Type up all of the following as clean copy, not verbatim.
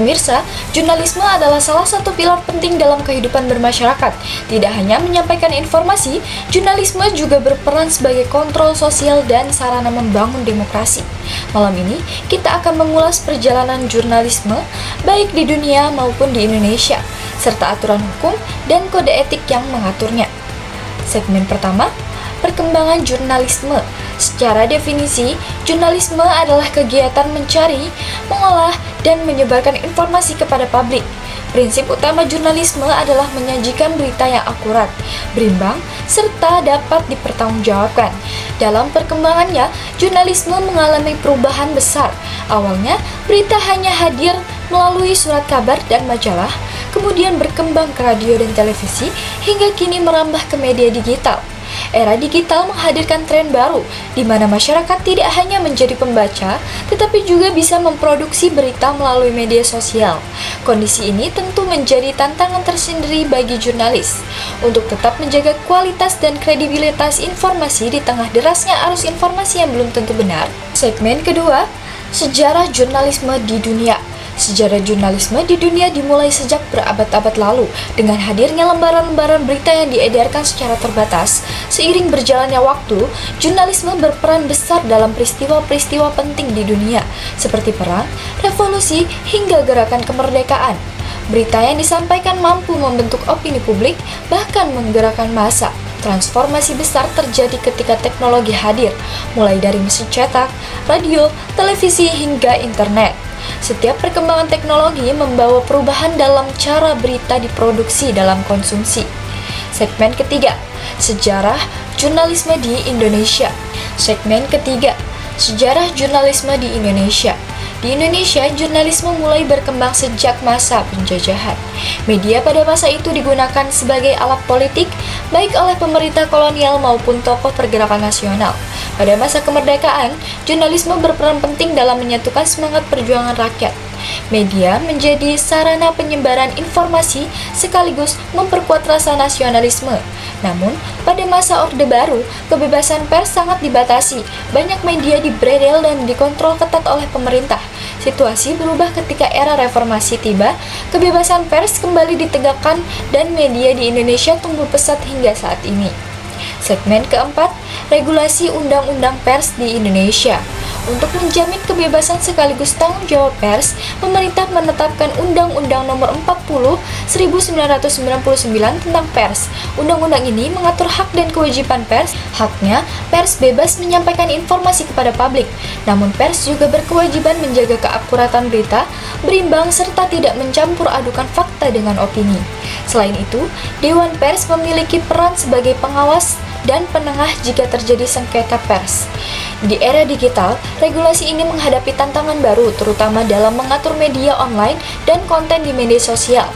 Pemirsa, jurnalisme adalah salah satu pilar penting dalam kehidupan bermasyarakat. Tidak hanya menyampaikan informasi, jurnalisme juga berperan sebagai kontrol sosial dan sarana membangun demokrasi. Malam ini, kita akan mengulas perjalanan jurnalisme, baik di dunia maupun di Indonesia, serta aturan hukum dan kode etik yang mengaturnya. Segmen pertama, perkembangan jurnalisme. Secara definisi, jurnalisme adalah kegiatan mencari, mengolah, dan menyebarkan informasi kepada publik. Prinsip utama jurnalisme adalah menyajikan berita yang akurat, berimbang, serta dapat dipertanggungjawabkan. Dalam perkembangannya, jurnalisme mengalami perubahan besar. Awalnya, berita hanya hadir melalui surat kabar dan majalah, kemudian berkembang ke radio dan televisi, hingga kini merambah ke media digital. Era digital menghadirkan tren baru, di mana masyarakat tidak hanya menjadi pembaca, tetapi juga bisa memproduksi berita melalui media sosial. Kondisi ini tentu menjadi tantangan tersendiri bagi jurnalis, untuk tetap menjaga kualitas dan kredibilitas informasi di tengah derasnya arus informasi yang belum tentu benar. Segmen kedua, sejarah jurnalisme di dunia. Sejarah jurnalisme di dunia dimulai sejak berabad-abad lalu dengan hadirnya lembaran-lembaran berita yang diedarkan secara terbatas. Seiring berjalannya waktu, jurnalisme berperan besar dalam peristiwa-peristiwa penting di dunia, seperti perang, revolusi, hingga gerakan kemerdekaan. Berita yang disampaikan mampu membentuk opini publik, bahkan menggerakkan massa. Transformasi besar terjadi ketika teknologi hadir, mulai dari mesin cetak, radio, televisi, hingga internet. Setiap perkembangan teknologi membawa perubahan dalam cara berita diproduksi dalam konsumsi. Segmen ketiga, sejarah jurnalisme di Indonesia. Segmen ketiga, sejarah jurnalisme di Indonesia. Di Indonesia, jurnalisme mulai berkembang sejak masa penjajahan. Media pada masa itu digunakan sebagai alat politik, baik oleh pemerintah kolonial maupun tokoh pergerakan nasional. Pada masa kemerdekaan, jurnalisme berperan penting dalam menyatukan semangat perjuangan rakyat. Media menjadi sarana penyebaran informasi sekaligus memperkuat rasa nasionalisme. Namun, pada masa Orde Baru, kebebasan pers sangat dibatasi. Banyak media dibredel dan dikontrol ketat oleh pemerintah. Situasi berubah ketika era reformasi tiba, kebebasan pers kembali ditegakkan dan media di Indonesia tumbuh pesat hingga saat ini. Segmen keempat, regulasi undang-undang pers di Indonesia. Untuk menjamin kebebasan sekaligus tanggung jawab pers, pemerintah menetapkan Undang-Undang Nomor 40 1999 tentang pers. Undang-undang ini mengatur hak dan kewajiban pers. Haknya, pers bebas menyampaikan informasi kepada publik. Namun pers juga berkewajiban menjaga keakuratan berita, berimbang serta tidak mencampur adukan fakta dengan opini. Selain itu, Dewan Pers memiliki peran sebagai pengawas dan penengah jika terjadi sengketa pers. Di era digital, regulasi ini menghadapi tantangan baru, terutama dalam mengatur media online dan konten di media sosial.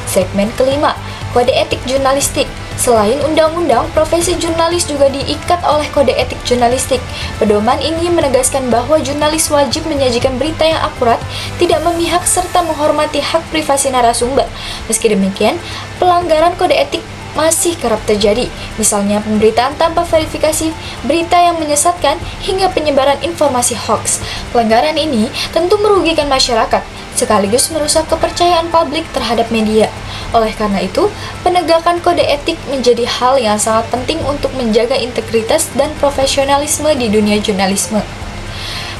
Segmen kelima, kode etik jurnalistik. Selain undang-undang, profesi jurnalis juga diikat oleh kode etik jurnalistik. Pedoman ini menegaskan bahwa jurnalis wajib menyajikan berita yang akurat, tidak memihak serta menghormati hak privasi narasumber. Meski demikian, pelanggaran kode etik masih kerap terjadi, misalnya pemberitaan tanpa verifikasi, berita yang menyesatkan, hingga penyebaran informasi hoax. Pelanggaran ini tentu merugikan masyarakat, sekaligus merusak kepercayaan publik terhadap media. Oleh karena itu, penegakan kode etik menjadi hal yang sangat penting untuk menjaga integritas dan profesionalisme di dunia jurnalisme.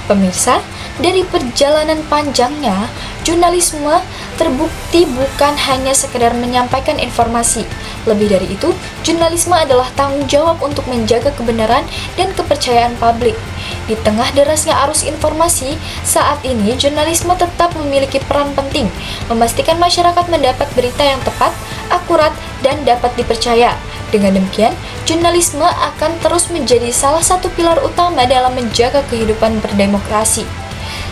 Pemirsa, dari perjalanan panjangnya, jurnalisme terbukti bukan hanya sekedar menyampaikan informasi. Lebih dari itu, jurnalisme adalah tanggung jawab untuk menjaga kebenaran dan kepercayaan publik. Di tengah derasnya arus informasi, saat ini jurnalisme tetap memiliki peran penting, memastikan masyarakat mendapat berita yang tepat, akurat, dan dapat dipercaya. Dengan demikian, jurnalisme akan terus menjadi salah satu pilar utama dalam menjaga kehidupan berdemokrasi.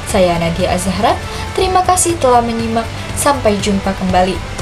Saya Nadia Azahra, terima kasih telah menyimak. Sampai jumpa kembali.